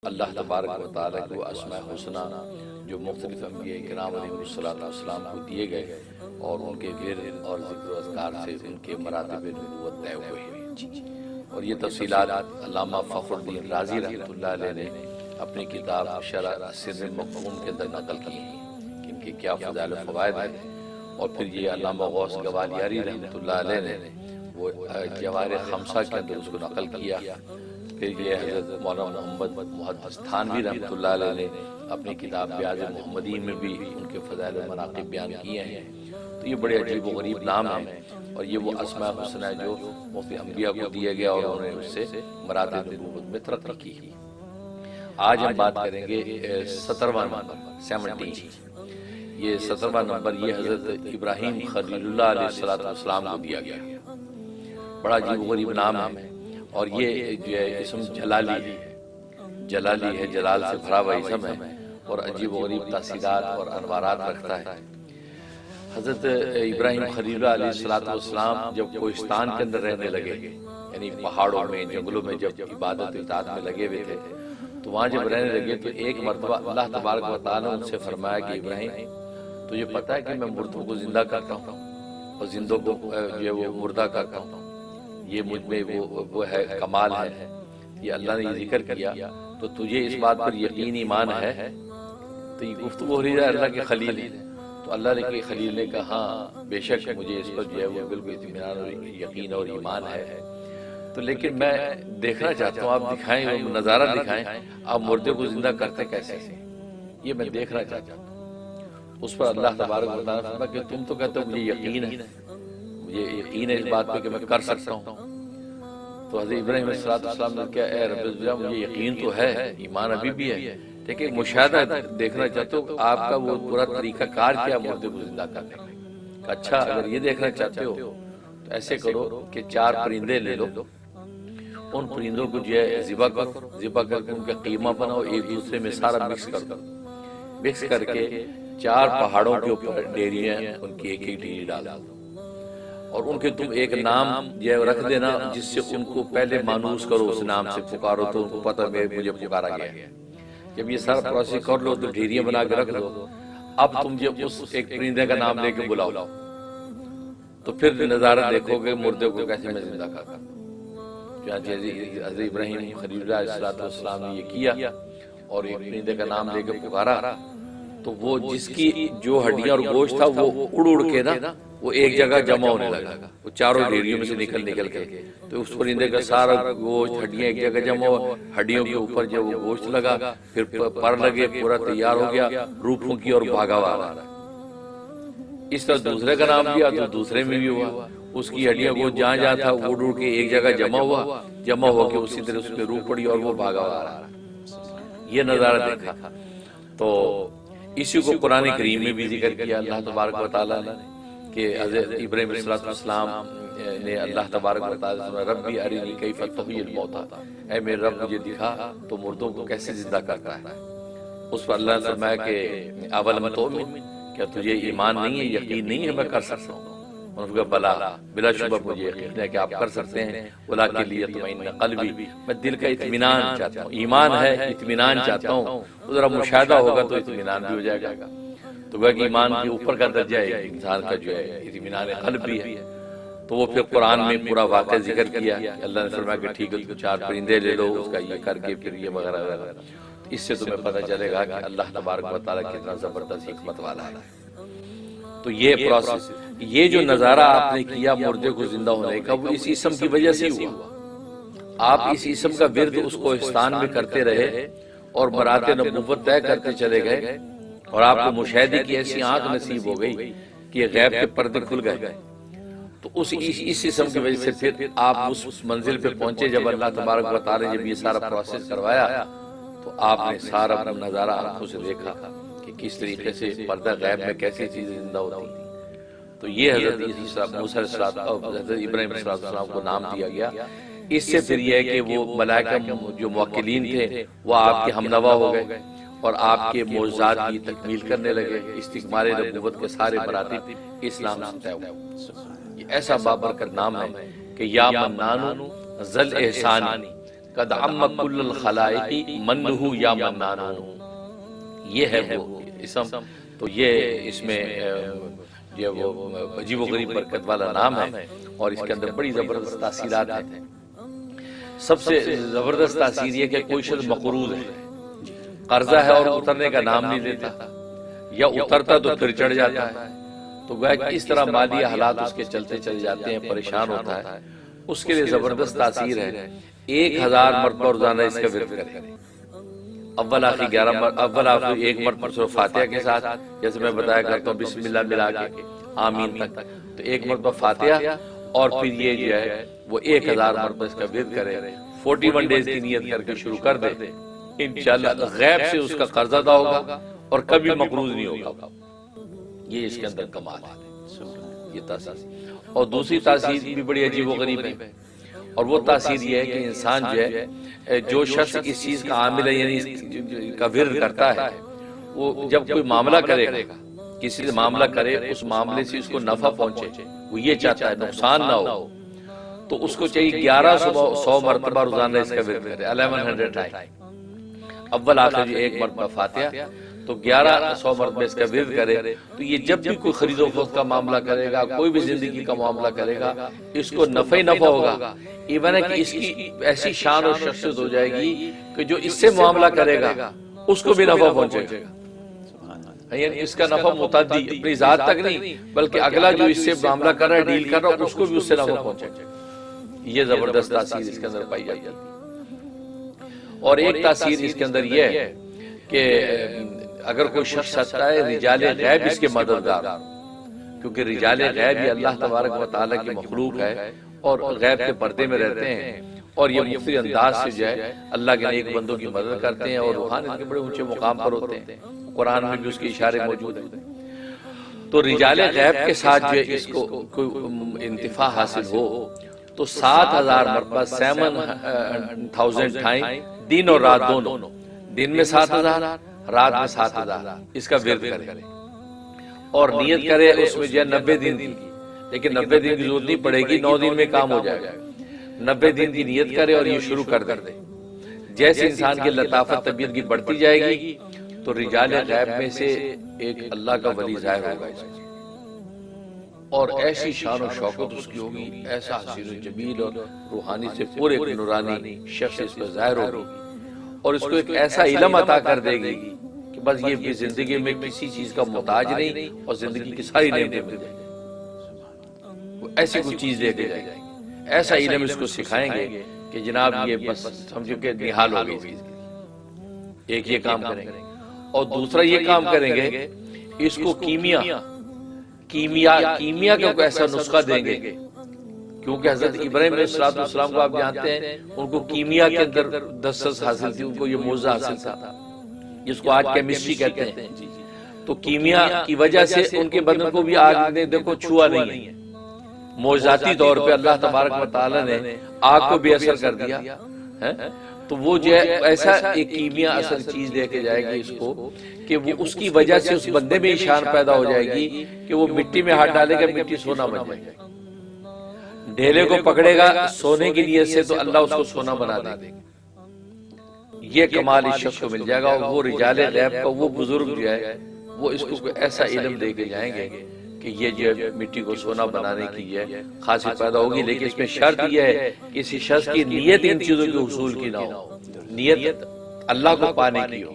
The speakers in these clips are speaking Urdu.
اللہ تبارک و تعالیٰ کو اسماء حسنہ جو مختلف انبیاء کرام علیہ السلام کو دیے گئے اور ان کے ورد اور ذکر و اذکار سے ان کے مراتب نبوت طے ہوئے ہیں۔ اور یہ تفصیلات علامہ فخر الدین رازی رحمۃ اللہ علیہ نے اپنی کتاب شرح سر المکتوم کے اندر نقل کی ہیں کہ ان کے کیا فضائل و فوائد ہیں۔ اور پھر یہ علامہ غوث گوالیاری رحمۃ اللہ علیہ نے وہ جواہر خمسہ کے اندر اس کو نقل کیا۔ پھر یہ حضرت مولانا محمد محدث تھانوی رحمۃ اللہ علیہ نے اپنی کتاب بیاض محمدی میں بھی ان کے فضائل و مناقب بیان کیے ہیں۔ تو یہ بڑے عجیب و غریب نام ہیں، اور یہ وہ اسماء حسنہ جو مفتی انبیاء کو دیے گیا اور انہوں نے اس سے مراتب نبوت میں ترقی کی۔ آج ہم بات کریں گے 17واں نمبر 17۔ یہ 17واں نمبر یہ حضرت ابراہیم خلیل اللہ علیہ السلام کو دیا گیا۔ بڑا عجیب و غریب نام ہے، اور یہ جو ہے اسم جلالی ہے، جلالی ہے، جلال سے بھرا ہوا اسم ہے، اور عجیب و غریب تاثیرات اور انوارات رکھتا ہے۔ حضرت ابراہیم خلیل اللہ علیہ السلام جب کوہستان کے اندر رہنے لگے، یعنی پہاڑوں میں جنگلوں میں جب عبادت و اطاعت میں لگے ہوئے تھے، تو وہاں جب رہنے لگے تو ایک مرتبہ اللہ تبارک و تعالیٰ نے ان سے فرمایا کہ ابراہیم تجھے پتہ ہے کہ میں مردوں کو زندہ کرتا ہوں اور زندوں کو جو ہے وہ مردہ کرتا ہوں، یہ مجھ میں وہ ہے کمال ہے، یہ اللہ نے یہ ذکر کیا، تو تجھے اس بات پر یقین ایمان ہے؟ تو یہ گفتگو ہو رہی ہے اللہ کے خلیل، تو اللہ نے کہ خلیل نے کہا ہاں بے شک مجھے اس پر جو ہے وہ بالکل اطمینان اور یقین اور ایمان ہے، تو لیکن میں دیکھنا چاہتا ہوں آپ دکھائیں، وہ نظارہ دکھائیں، آپ مردے کو زندہ کرتے کیسے، یہ میں دیکھنا چاہتا ہوں۔ اس پر اللہ تبارک و تعالیٰ نے فرمایا کہ تم تو کہتے ہو مجھے یقین ہے، مجھے یقین ہے اس بات پہ کہ میں کر سکتا ہوں۔ تو حضرت ابراہیم علیہ السلام نے کہا اے رب العزت مجھے یقین تو ہے، ایمان ابھی بھی ہے، لیکن مشاہدہ دیکھنا چاہتا ہوں آپ کا وہ پورا طریقہ کار کیا مردے کو زندہ کرنے کا۔ اچھا اگر یہ دیکھنا چاہتے ہو تو ایسے کرو کہ 4 پرندے لے لو، ان پرندوں کو جو ہے ذبح کرو، ذبح کر کے ان کا قیمہ بناؤ، ایک دوسرے میں سارا مکس کر دو، مکس کر کے 4 پہاڑوں کے اوپر ڈیریاں ان کی ایک ایک ڈیری ڈال دو، اور ان کے تم ایک نام جو رکھ دینا جس سے ان کو پہلے مانوس کرو، اس نام سے پکارو تو ان کو پتہ مجھے پکارا گیا ہے۔ جب یہ سارا پروسیس کر لو تو ڈھیریاں بنا کے رکھ دو، اب تم جب اس ایک پرندے کا نام لے کے بلاؤ تو پھر نظارہ دیکھو گے مردے کو کیسے میں زندہ کرتا ہوں۔ حضرت ابراہیم خلیل اللہ علیہ السلام نے یہ کیا اور ایک پرندے کا نام لے کے پکارا، تو وہ جس کی جو ہڈیاں اور گوشت تھا وہ اڑ اڑ کے نا وہ ایک جگہ جمع ہونے لگا، وہ چاروں ڈھیریوں میں سے نکل کے، تو اس پرندے کا سارا گوشت ہڈیاں ایک جگہ جمع ہو، ہڈیوں کے اوپر جب وہ گوشت لگا، پھر پر لگے، پورا تیار ہو گیا، روح پھونکی اور بھاگا ہوا۔ اس طرح دوسرے کا نام دیا تو دوسرے میں بھی ہوا، اس کی ہڈیاں گوشت جہاں جہاں تھا اڑ اڑ کے ایک جگہ جمع ہوا، جمع ہو کے اسی طرح اس پہ روح پڑی اور وہ بھاگا ہوا۔ یہ نظارہ دیکھا، تو اسی کو قرآن کریم میں بھی ذکر کیا اللہ تبارک و تعالیٰ نے کہ حضرت ابراہیم علیہ السلام نے اللہ تبارک و تعالیٰ سے ربی ارنی کیف تحیی الموتیٰ، اے میرے رب مجھے دکھا تو مردوں کو کیسے زندہ کرتا ہے۔ اس پر اللہ نے فرمایا کہ اولم تؤمن، کیا تجھے ایمان نہیں ہے، یقین نہیں ہے میں کر سکتا ہوں؟ انہوں نے کہا بلا شبہ مجھے یقین ہے کہ آپ کر سکتے ہیں، ولکن لیطمئن قلبی، میں دل کا اطمینان چاہتا ہوں، ایمان ہے اطمینان چاہتا ہوں، ذرا مشاہدہ ہوگا تو اطمینان بھی ہو جائے گا۔ تو وہ ایمان کے اوپر کا درجہ ہے انسان کا جو ہے اطمینان قلب بھی ہے۔ تو وہ پھر قرآن میں پورا واقعہ ذکر کیا، اللہ نے فرمایا کہ ٹھیک ہے 4 پرندے لے لو، اس کا یہ کر کے پھر یہ وغیرہ وغیرہ، اس سے تمہیں پتہ چلے گا کہ اللہ تبارک و تعالیٰ کتنا زبردست حکمت والا ہے۔ تو یہ پروسیس، یہ جو نظارہ آپ نے کیا مردے کو زندہ ہونے کا، وہ اس اسم کی وجہ سے ہوا۔ آپ اس اسم کا ورد اس کوہستان میں کرتے رہے اور مراتب نبوت طے کرتے چلے گئے، اور آپ کو مشاہدے کی ایسی آنکھ نصیب ہو گئی کہ غیب کے پردے کھل گئے۔ تو اس اسم کی وجہ سے پھر آپ اس منزل پہ پہنچے جب اللہ تبارک و تعالیٰ نے جب یہ سارا پروسیس کروایا، تو آپ نے سارا نظارہ آنکھوں سے دیکھا کہ کس طریقے سے پردہ غیب میں کیسی چیزیں زندہ ہوتی تھیں۔ تو یہ حضرت موسیٰ علیہ السلام، حضرت ابراہیم علیہ السلام کو نام دیا گیا۔ اس سے پھر یہ ہے کہ وہ ملائکہ جو موکلین تھے وہ آپ کے ہمنوا ہو گئے اور آپ کے معجزات کی تکمیل کرنے لگے، استکمال نبوت کے سارے مراتب اسلام سے طے ہوئے۔ یہ ایسا بابرکت نام ہے کہ یا منان ذل احسانی، قد عم کل الخلائق منہ یا منان، یہ ہے وہ اسم. تو یہ اس میں یہ وہ عجیب و غریب برکت والا نام ہے، اور اس کے اندر بڑی زبردست تاثیرات ہیں. سب سے زبردست تاثیر یہ کہ کوئی شخص مقروض ہے، قرضہ ہے اور اترنے کا نام نہیں لیتا، یا اترتا تو پھر چڑھ جاتا ہے، تو گویا کہ اس طرح مالی حالات اس کے چلتے چلے جاتے ہیں، پریشان ہوتا ہے. اس کے لیے زبردست تاثیر ہے. 1000 مرتبہ روزانہ اس کا ورد کریں. اول آخری 11 اول آخری 1 مرتبہ سورہ فاتحہ کے ساتھ، جیسے میں بتایا کرتا ہوں بسم اللہ ملا کے آمین تک، تو 1 مرتبہ فاتحہ، اور پھر یہ جو ہے وہ 1000 مرتبہ اس کا ورد کرے. 41 ڈیز کی نیت کر کے شروع کر دے، انشاءاللہ غیب سے اس کا قرض ادا ہوگا اور کبھی مقروض نہیں ہوگا. یہ اس کے اندر کمال ہے، یہ تاثیر. اور دوسری تاثیر بھی بڑی عجیب و غریب ہے، اور وہ تاثیر یہ ہے کہ انسان جو ہے، جو شخص اس چیز کا عامل ہے، یعنی اس کا ورد کرتا ہے، وہ جب کوئی معاملہ کرے گا، کسی سے معاملہ کرے، اس معاملے سے اس کو نفع پہنچے، وہ یہ چاہتا ہے نقصان نہ ہو، تو اس کو چاہیے 1100 مرتبہ روزانہ اس کا ورد کرے. 1100 ٹائم. اول آخر جو 1 مرتبہ فاتحہ، تو 1100 مرتبہ اس کا ورد کرے. تو یہ جب بھی کوئی خرید و فروخت کا معاملہ کرے گا، کوئی بھی زندگی کا معاملہ کرے گا، اس کو نفع ہی نفع ہوگا. ایون ہے کہ اس کی ایسی شان اور شخصیت ہو جائے گی کہ جو اس سے معاملہ کرے گا اس کو بھی نفع پہنچے گا. یعنی اس کا نفع متعدی، اپنی ذات تک نہیں، بلکہ اگلا جو اس سے معاملہ کر رہا ہے، ڈیل کر رہا ہے، اس کو بھی اس سے نفع پہنچے گا. یہ زبردست تاثیر اس کے اندر پائی جاتی ہے. اور ایک تاثیر اس کے اندر یہ ہے کہ اگر کوئی شخص چاہتا ہے رجال غیب اس کے مددگار، کیونکہ رجال غیب یہ اللہ تبارک و تعالیٰ کی مخلوق ہے اور غیب کے پردے میں رہتے ہیں، اور یہ مختلف انداز سے جو ہے اللہ کے نیک بندوں کی مدد کرتے ہیں، اور روحانیت کے بڑے اونچے مقام پر ہوتے ہیں. قرآن میں بھی اس کے اشارے موجود ہیں. تو رجال غیب کے ساتھ جو ہے اس کو کوئی انتفاع حاصل ہو، تو 7000 مرتبہ 7000 ٹائم، دن اور رات دونوں، دن میں 7000، رات میں 7000 اس کا ورد کرے، اور نیت کرے اس میں جو ہے 90 دن کی. لیکن 90 دن کی ضرورت نہیں پڑے گی، 9 دن میں کام ہو جائے گا. 90 دن کی نیت کرے اور یہ شروع کر دے. جیسے انسان کی لطافت طبیعت کی بڑھتی جائے گی، تو رجال غیب میں سے ایک اللہ کا ولی ظاہر ہوگا اس میں، اور ایسی شان و شوکت اس کی ہوگی، ایسا حسین و جمیل اور روحانی سے پورے نورانی شخص اس پر ظاہر ہوگی، اور اس کو ایک ایسا علم عطا کر دے گی کہ بس یہ زندگی میں کسی چیز کا محتاج نہیں، اور زندگی کی ساری نعمتیں مل جائیں گی. ایسی کوئی چیز دے کے جائیں گے، ایسا علم اس کو سکھائیں گے کہ جناب یہ بس سمجھو کہ نحال ہو گئی. ایک یہ کام کریں گے، اور دوسرا یہ کام کریں گے، اس کو کیمیا کا کوئی ایسا نسخہ دیں گے، کیونکہ حضرت ابراہیم علیہ السلام کو آپ جانتے ہیں، ان کو کیمیا کے اندر دسترس حاصل تھی، ان کو یہ موضوع حاصل تھا جس کو آج کیمسٹری کہتے ہیں. تو کیمیا کی وجہ سے ان کے بدن کو بھی آگ نے دیکھو چھوا نہیں ہے. معجزاتی طور پہ اللہ تبارک و تعالی نے آگ کو بے اثر کر دیا ہے. تو وہ جو ہے ایسا ایک کیمیا اثر چیز دے کے جائے گی اس کو، کہ وہ اس کی وجہ سے اس بندے میں شان پیدا ہو جائے گی کہ وہ مٹی میں ہاتھ ڈالے گا، مٹی سونا بن جائے گا. ڈھیلے کو پکڑے گا سونے کی نیت سے، تو اللہ اس کو سونا بنا دے گا. یہ کمال اس شخص کو مل جائے گا. اور وہ رجال غیب کا وہ بزرگ جو ہے، وہ اس کو ایسا علم دے کے جائیں گے کہ یہ جو مٹی کو سونا بنانے کی یہ خاصیت پیدا ہوگی. لیکن اس میں شرط یہ ہے کہ کسی شخص کی نیت ان چیزوں کے حصول کی نہ ہو. نیت اللہ کو پانے کی ہو،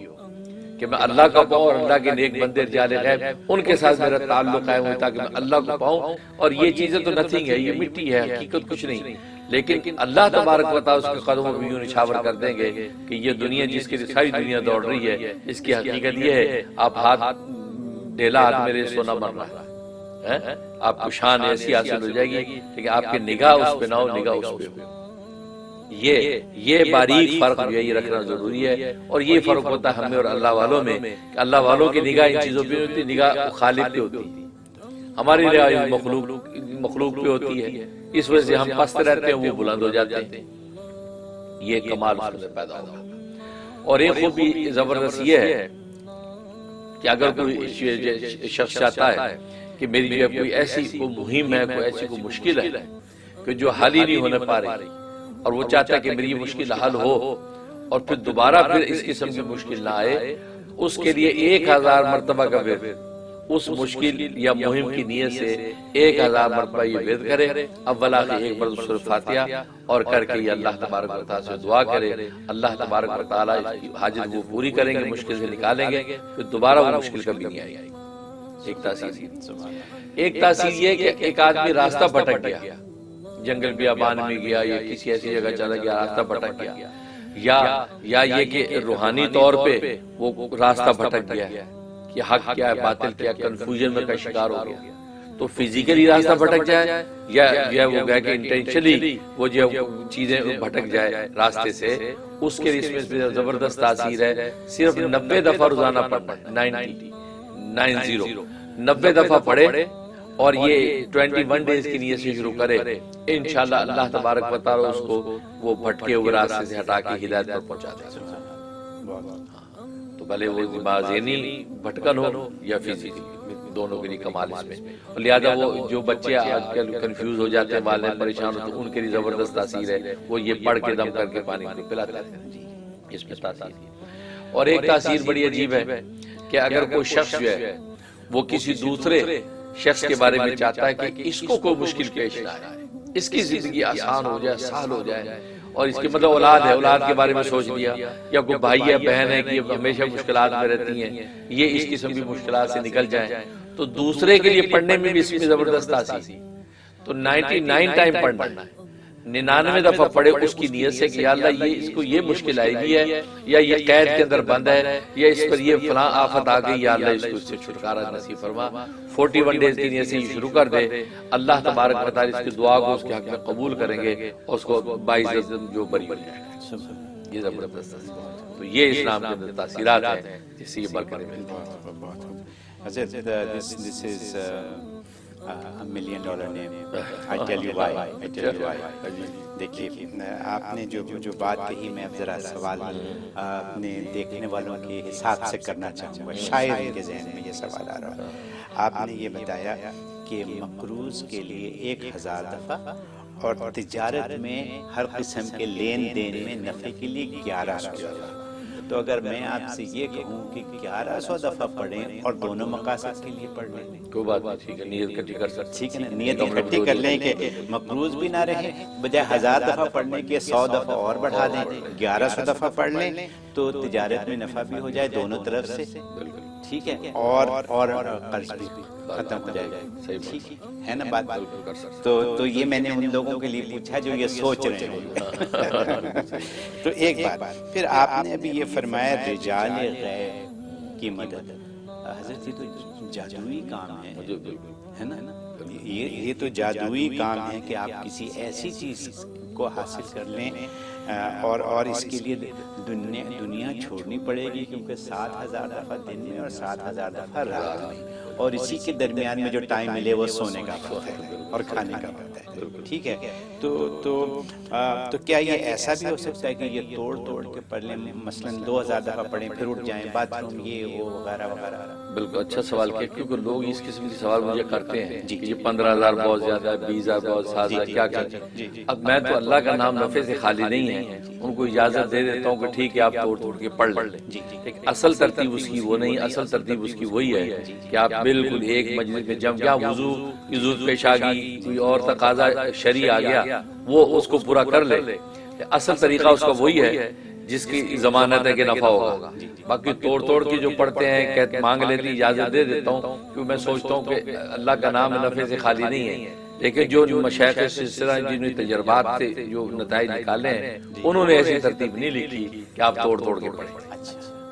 کہ میں اللہ کا پاؤں، اور اللہ کے نیک بندے رجال غیب ان کے ساتھ میرا تعلق قائم ہو، تاکہ میں اللہ کو پاؤں. اور یہ چیزیں تو نتھنگ ہے، یہ مٹی ہے، حقیقت کچھ نہیں. لیکن اللہ تبارک و تعالیٰ اس کے قدموں کو یوں نچھاور کر دیں گے کہ یہ دنیا جس کے لیے ساری دنیا دوڑ رہی ہے، اس کی حقیقت یہ ہے آپ ہاتھ ڈیلا ہاتھ میرے سونا بن رہا ہے. آپ کو شان ایسی حاصل ہو جائے گی لیکن آپ کی نگاہ اس پہ نہ ہو، نگاہ اس پہ ہو. یہ باریک فرق جو ہے یہ رکھنا ضروری ہے. اور یہ فرق ہوتا ہے ہمیں اور اللہ والوں میں، کہ اللہ والوں کی نگاہ ان چیزوں پہ ہوتی ہے، نگاہ خالق پہ ہوتی ہے. ہماری نگاہ مخلوق پہ ہوتی ہے، اس وجہ سے ہم پست رہتے ہیں، وہ بلند ہو جاتے ہیں. یہ کمال اس میں پیدا ہوگا. اور ایک خوبی زبردست یہ ہے کہ اگر کوئی شخص چاہتا ہے کہ میری جو کوئی ایسی کوئی مہم ہے، کوئی ایسی کوئی مشکل ہے کہ جو حل ہی نہیں ہونے پا رہی، اور وہ چاہتا ہے کہ میری یہ مشکل حل ہو اور پھر دوبارہ پھر اس قسم کی مشکل نہ آئے، اس کے لیے 1000 مرتبہ کا ورد اس مشکل یا مہم کی نیت سے 1000 مرتبہ یہ ورد کرے، اول آخر ایک بار سورۃ فاتحہ اور کر کے یہ اللہ تبارک و تعالیٰ سے دعا کرے، اللہ تبارک و تعالیٰ اس کی حاجت وہ پوری کریں گے، مشکل سے نکالیں گے، پھر دوبارہ وہ مشکل کبھی نہیں آئے گی۔ ایک تاثیر یہ کہ ایک آدمی راستہ بھٹک گیا، جنگل بیابان میں گیا یا کسی ایسی جگہ چلا گیا، راستہ بھٹک گیا، یا یہ کہ روحانی طور پہ وہ راستہ بھٹک گیا کہ حق کیا ہے باطل کیا، کنفیوژن میں کا شکار ہو گیا، تو فزیکلی راستہ بھٹک جائے یا وہ گیا کہ انٹینشنلی وہ جو چیزیں بھٹک جائے راستے سے، اس کے لیے اس میں زبردست تاثیر ہے۔ صرف 90 دفعہ روزانہ پڑھنا ہے، 90 دفعہ پڑھے اور یہ 21 ڈیز کی نیت سے شروع کرے، انشاءاللہ اللہ تبارک و تعالی اس کو وہ بھٹکے ہوئے راستے سے ہٹا کے ہدایت پر پہنچا دے گا۔ تو بھلے وہ ذہنی بھٹکن ہو یا فزیکلی، دونوں کے لیے کمال اس میں، اور لہٰذا وہ جو بچے آج کل کنفیوز ہو جاتے ہیں، والدین پریشان ہوتے ہیں، ان کے لیے زبردست تاثیر ہے، وہ یہ پڑھ کے دم کر کے پانی پلاتے ہیں، اس میں تاثیر۔ اور ایک تاثیر بڑی عجیب ہے کہ اگر کوئی شخص جو ہے وہ کسی دوسرے شخص کے بارے میں چاہتا ہے کہ اس کو کوئی مشکل پیش نہ آئے، اس کی زندگی آسان ہو جائے، سہل ہو جائے، اور اس کے مطلب اولاد ہے، اولاد کے بارے میں سوچ لیا، یا کوئی بھائی ہے بہن ہے کہ ہمیشہ مشکلات میں رہتی ہیں، یہ اس قسم کی مشکلات سے نکل جائیں، تو دوسرے کے لیے پڑھنے میں بھی اس میں زبردست تاثیر۔ تو 99 ٹائم پڑھنا ہے، 99 دفعہ پڑھے اس کی نیت سے کہ یا اللہ یہ اس کو یہ مشکل آئی ہوئی ہے، یا یہ قید کے اندر بند ہے، یا اس پر یہ فلاں آفت آ گئی، یا اللہ اس کو اس سے چھٹکارا نصیب فرما۔ 41 ڈیز کی نیت سے یہ شروع کر دے، اللہ تبارک و تعالیٰ اس کی دعا کو اس کے حق میں قبول کریں گے اور اس کو باعزت جو بری ہو جائے گا۔ یہ زبردست تاثیر، تو یہ اسلام کے اندر تاثیرات ہیں جس سے یہ برکتیں ملتی ہیں۔ حضرت this is a $1 million name. I tell you why. دیکھیے آپ نے جو بات کہی، میں اب ذرا سوال اپنے دیکھنے والوں کے حساب سے کرنا چاہوں گا، شاید ان کے ذہن میں یہ سوال آ رہا ہے۔ آپ نے یہ بتایا کہ مقروض کے لیے 1000 دفعہ اور تجارت میں ہر قسم کے لین دین میں نفع کے لیے 1100 دفعہ۔ تو اگر میں آپ سے یہ کہوں کہ 1100 دفعہ پڑھیں اور دونوں مقاصد کے لیے پڑھ لیں، کوئی بات نہیں، ٹھیک ہے، نیت اکٹھی کر سکتے، ٹھیک ہے نا، نیت اکٹھی کر لیں کہ مقروض بھی نہ رہے، بجائے 1000 دفعہ پڑھنے کے 100 دفعہ اور بڑھا دیں، 1100 دفعہ پڑھ لیں تو تجارت میں نفع بھی ہو جائے دونوں طرف سے، ٹھیک ہے، اور قرض بھی ختم ہو جائے گا، ٹھیک ہے نا بات۔ تو یہ میں نے ان لوگوں کے لیے پوچھا جو یہ سوچ رہے ہیں۔ تو ایک بات پھر آپ نے ابھی یہ فرمایا رجال غیب کی مدد، حضرت یہ تو جادوئی کام ہے نا، یہ تو جادوئی کام ہے کہ آپ کسی ایسی چیز کو حاصل کر لیں اور اس کے لیے دنیا چھوڑنی پڑے گی، کیونکہ 7000 دفعہ دن میں اور 7000 دفعہ رات میں، اور اسی کے درمیان میں جو ٹائم ملے وہ سونے کا وقت ہے اور کھانے کا وقت ہے، ٹھیک ہے۔ تو کیا یہ ایسا بھی ہو سکتا ہے کہ یہ توڑ کے پڑھ لیں، مثلا 2000 دفعہ پڑھیں پھر اٹھ جائیں، باتھ روم یہ وہ وغیرہ وغیرہ؟ بالکل اچھا سوال کیا، کیونکہ لوگ اس قسم کے سوال مجھے کرتے ہیں کہ یہ 15000 بہت زیادہ ہے، 20000 بہت، 7000 کیا کریں؟ اب میں تو اللہ کا نام نفع سے خالی نہیں ہے، ان کو اجازت دے دیتا ہوں کہ ٹھیک ہے آپ توڑ کے پڑھ لیں، اصل ترتیب اس کی وہ نہیں، اصل ترتیب اس کی وہی ہے کہ آپ بالکل ایک مجلس میں جب کیا وضو کی ضرورت پیش آ گئی، کوئی اور تقاضا شرعی آ گیا، وہ اس کو پورا کر لے، اصل طریقہ اس کا وہی ہے جس کی ضمانت ہے کہ نفع ہوگا۔ باقی توڑ کے جو پڑھتے ہیں کہتے مانگ لیتی، اجازت دے دیتا ہوں، کیونکہ میں سوچتا ہوں کہ اللہ کا نام نفع سے خالی نہیں ہے، لیکن جو مشائخ سلسلہ جنہوں نے تجربات سے جو نتائج نکالے ہیں انہوں نے ایسی ترتیب نہیں لکھی کہ آپ توڑ کے پڑھیں،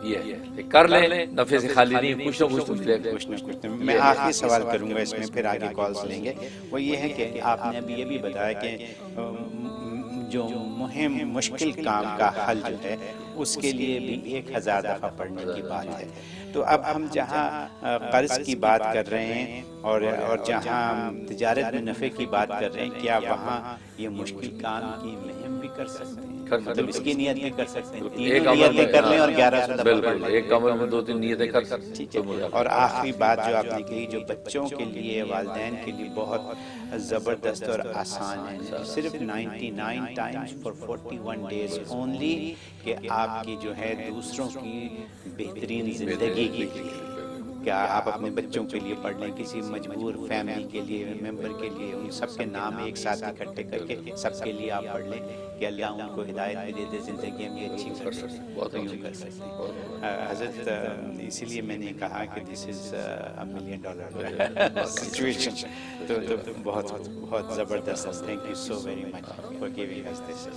یہ کر لیں، نفع سے خالی نہیں، کچھ نہ کچھ۔ میں آخری سوال کروں گا اس میں، پھر آگے کالز لیں گے، وہ یہ ہے کہ آپ نے ابھی یہ بھی بتایا کہ جو مہم مشکل کام کا حل جو ہے اس کے لیے بھی 1000 دفعہ پڑھنے کی بات ہے۔ تو اب ہم جہاں قرض کی بات کر رہے ہیں اور جہاں ہم تجارت میں نفع کی بات کر رہے ہیں، کیا وہاں یہ مشکل کام کی مہم بھی کر سکتے ہیں؟ مطلب اس کی نیت بھی کر سکتے ہیں، تینوں نیتیں کر لیں اور 1100 دفعہ پڑھ بالکل لیں۔ ایک عمل میں 2-3 نیتیں کر سکتے ٹھیک ہے۔ اور آخری بات جو آپ نے کہی، جو بچوں کے لیے، والدین کے لیے بہت زبردست اور آسان ہے، صرف 99 ٹائمز فار 41 days اونلی، کہ آپ کی جو ہے دوسروں کی بہترین زندگی کے لیے، کیا آپ اپنے بچوں کے لیے پڑھ لیں، کسی مجبور فیملی کے لیے، ممبر کے لیے، ان سب کے نام ایک ساتھ اکٹھے کر کے سب کے لیے آپ پڑھ لیں کہ اللہ ان کو ہدایت بھی دے دے، زندگی میں اچھی کر سکتے ہیں، بہت یوں کر سکتے ہیں۔ حضرت اسی لیے میں نے کہا کہ دس از $1 million سچویشن، تو بہت بہت زبردست۔ Thank you so very much for giving us this.